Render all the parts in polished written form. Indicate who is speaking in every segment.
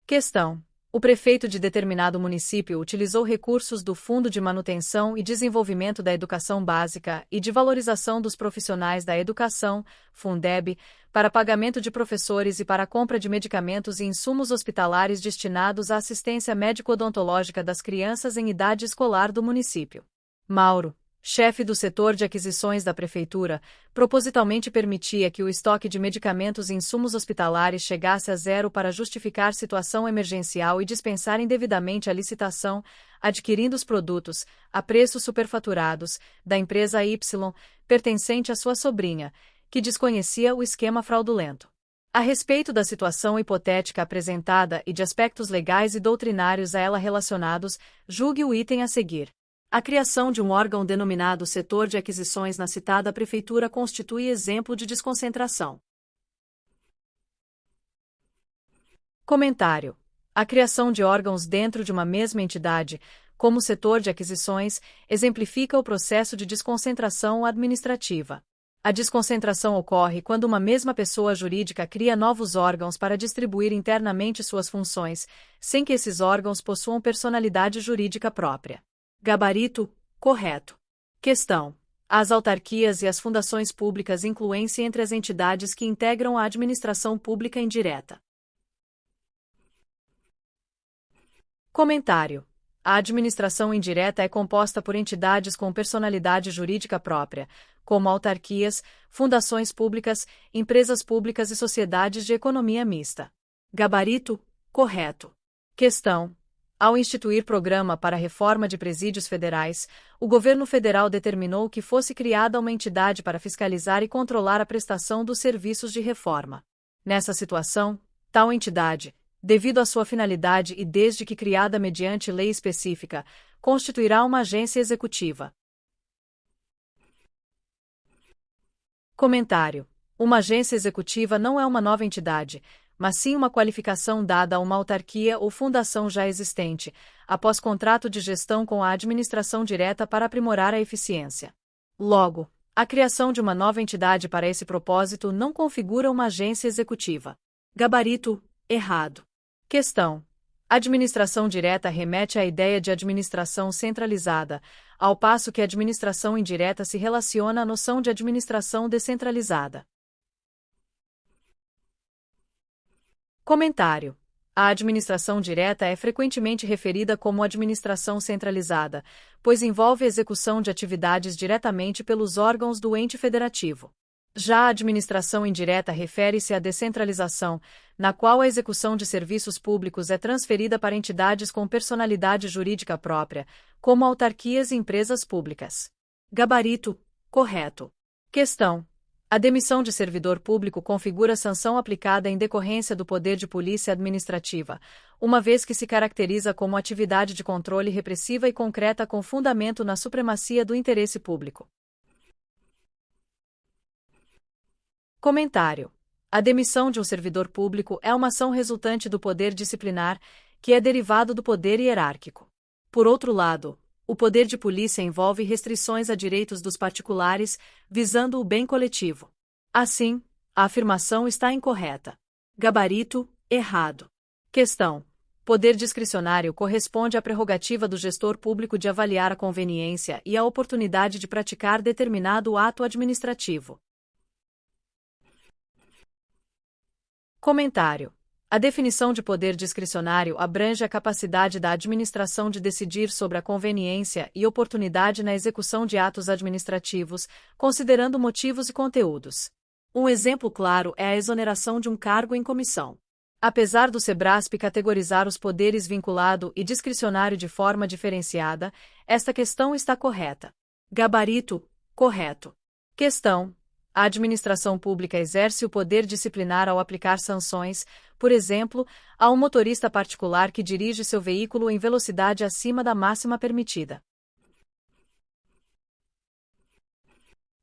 Speaker 1: Questão: o prefeito de determinado município utilizou recursos do Fundo de Manutenção e Desenvolvimento da Educação Básica e de Valorização dos Profissionais da Educação, Fundeb, para pagamento de professores e para a compra de medicamentos e insumos hospitalares destinados à assistência médico-odontológica das crianças em idade escolar do município. Mauro, chefe do setor de aquisições da prefeitura, propositalmente permitia que o estoque de medicamentos e insumos hospitalares chegasse a zero para justificar situação emergencial e dispensar indevidamente a licitação, adquirindo os produtos, a preços superfaturados, da empresa Y, pertencente à sua sobrinha, que desconhecia o esquema fraudulento. A respeito da situação hipotética apresentada e de aspectos legais e doutrinários a ela relacionados, julgue o item a seguir. A criação de um órgão denominado Setor de Aquisições na citada prefeitura constitui exemplo de desconcentração. Comentário: a criação de órgãos dentro de uma mesma entidade, como setor de aquisições, exemplifica o processo de desconcentração administrativa. A desconcentração ocorre quando uma mesma pessoa jurídica cria novos órgãos para distribuir internamente suas funções, sem que esses órgãos possuam personalidade jurídica própria. Gabarito: correto. Questão: as autarquias e as fundações públicas incluem-se entre as entidades que integram a administração pública indireta. Comentário: a administração indireta é composta por entidades com personalidade jurídica própria, como autarquias, fundações públicas, empresas públicas e sociedades de economia mista. Gabarito: correto. Questão: ao instituir programa para a reforma de presídios federais, o governo federal determinou que fosse criada uma entidade para fiscalizar e controlar a prestação dos serviços de reforma. Nessa situação, tal entidade, devido à sua finalidade e desde que criada mediante lei específica, constituirá uma agência executiva. Comentário: uma agência executiva não é uma nova entidade, mas sim uma qualificação dada a uma autarquia ou fundação já existente, após contrato de gestão com a administração direta para aprimorar a eficiência. Logo, a criação de uma nova entidade para esse propósito não configura uma agência executiva. Gabarito: errado. Questão: administração direta remete à ideia de administração centralizada, ao passo que a administração indireta se relaciona à noção de administração descentralizada. Comentário: a administração direta é frequentemente referida como administração centralizada, pois envolve a execução de atividades diretamente pelos órgãos do ente federativo. Já a administração indireta refere-se à descentralização, na qual a execução de serviços públicos é transferida para entidades com personalidade jurídica própria, como autarquias e empresas públicas. Gabarito: correto. Questão: a demissão de servidor público configura sanção aplicada em decorrência do poder de polícia administrativa, uma vez que se caracteriza como atividade de controle repressiva e concreta com fundamento na supremacia do interesse público. Comentário: a demissão de um servidor público é uma ação resultante do poder disciplinar, que é derivado do poder hierárquico. Por outro lado, o poder de polícia envolve restrições a direitos dos particulares, visando o bem coletivo. Assim, a afirmação está incorreta. Gabarito: errado. Questão: poder discricionário corresponde à prerrogativa do gestor público de avaliar a conveniência e a oportunidade de praticar determinado ato administrativo. Comentário: a definição de poder discricionário abrange a capacidade da administração de decidir sobre a conveniência e oportunidade na execução de atos administrativos, considerando motivos e conteúdos. Um exemplo claro é a exoneração de um cargo em comissão. Apesar do SEBRASP categorizar os poderes vinculado e discricionário de forma diferenciada, esta questão está correta. Gabarito: correto. Questão: a administração pública exerce o poder disciplinar ao aplicar sanções, por exemplo, a um motorista particular que dirige seu veículo em velocidade acima da máxima permitida.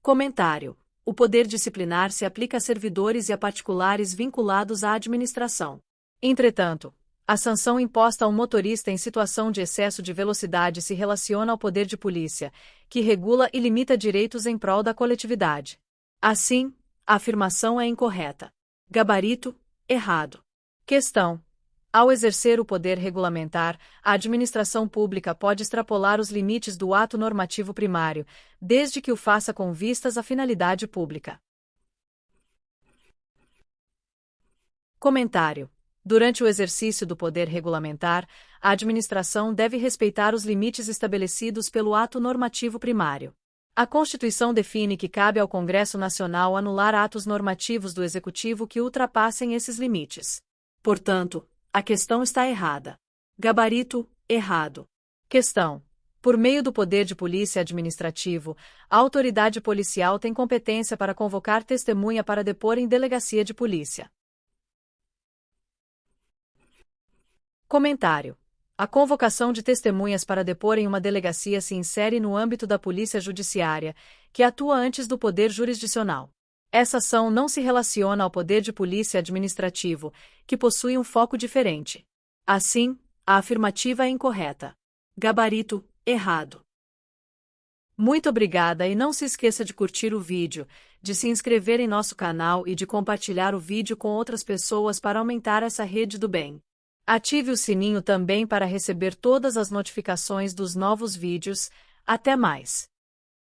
Speaker 1: Comentário: o poder disciplinar se aplica a servidores e a particulares vinculados à administração. Entretanto, a sanção imposta a um motorista em situação de excesso de velocidade se relaciona ao poder de polícia, que regula e limita direitos em prol da coletividade. Assim, a afirmação é incorreta. Gabarito: errado. Questão: Ao exercer o poder regulamentar, a administração pública pode extrapolar os limites do ato normativo primário, desde que o faça com vistas à finalidade pública. Comentário: durante o exercício do poder regulamentar, a administração deve respeitar os limites estabelecidos pelo ato normativo primário. A Constituição define que cabe ao Congresso Nacional anular atos normativos do Executivo que ultrapassem esses limites. Portanto, a questão está errada. Gabarito: errado. Questão: por meio do poder de polícia administrativo, a autoridade policial tem competência para convocar testemunha para depor em delegacia de polícia. Comentário: a convocação de testemunhas para depor em uma delegacia se insere no âmbito da Polícia Judiciária, que atua antes do Poder Jurisdicional. Essa ação não se relaciona ao poder de polícia administrativo, que possui um foco diferente. Assim, a afirmativa é incorreta. Gabarito: errado. Muito obrigada e não se esqueça de curtir o vídeo, de se inscrever em nosso canal e de compartilhar o vídeo com outras pessoas para aumentar essa rede do bem. Ative o sininho também para receber todas as notificações dos novos vídeos. Até mais!